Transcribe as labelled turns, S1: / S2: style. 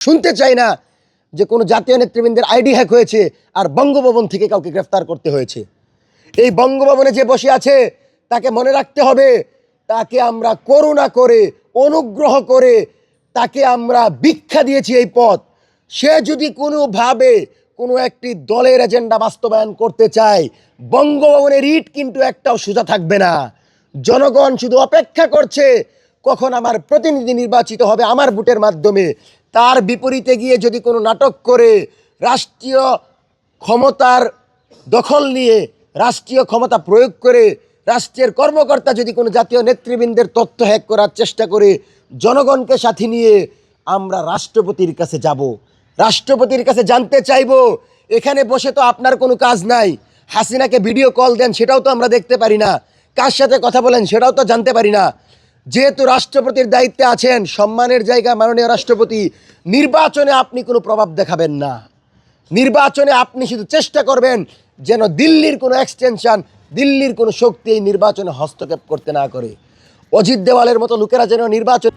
S1: শুনতে চাই না যে কোনো জাতীয় নেতৃবৃন্দের আইডি হ্যাক হয়েছে আর বঙ্গভবন থেকে কাউকে গ্রেফতার করতে হয়েছে। এই বঙ্গভবনে যে বসে আছে তাকে মনে রাখতে হবে, তাকে আমরা করুণা করে অনুগ্রহ করে তাকে আমরা ভিক্ষা দিয়েছি এই পথ। সে যদি কোনোভাবে কোনো একটি দলের এজেন্ডা বাস্তবায়ন করতে চায়, বঙ্গভবনের ইট কিন্তু একটাও সোজা থাকবে না। জনগণ শুধু অপেক্ষা করছে কখন আমার প্রতিনিধি নির্বাচিত হবে আমার ভোটের মাধ্যমে। তার বিপরীতে গিয়ে যদি কোনো নাটক করে রাষ্ট্রীয় ক্ষমতার দখল নিয়ে রাষ্ট্রীয় ক্ষমতা প্রয়োগ করে রাষ্ট্রের কর্মকর্তা যদি কোনো জাতীয় নেতৃবৃন্দের তথ্য হ্যাক করার চেষ্টা করে, জনগণকে সাথে নিয়ে আমরা রাষ্ট্রপতির কাছে যাব, রাষ্ট্রপতির কাছে জানতে চাইব। এখানে বসে তো আপনার কোনো কাজ নাই। হাসিনাকে ভিডিও কল দেন সেটাও তো আমরা দেখতে পারি না, কার সাথে কথা বলেন সেটাও তো জানতে পারি না। যেহেতু রাষ্ট্রপতির দায়িত্বে আছেন, সম্মানের জায়গা মাননীয় রাষ্ট্রপতি, নির্বাচনে আপনি কোনো প্রভাব দেখাবেন না। নির্বাচনে আপনি শুধু চেষ্টা করবেন যেন দিল্লির কোনো এক্সটেনশন, দিল্লির কোনো শক্তি এই নির্বাচনে হস্তক্ষেপ করতে না করে। অজিত দেওয়ালের মতো লোকেরা যেন নির্বাচন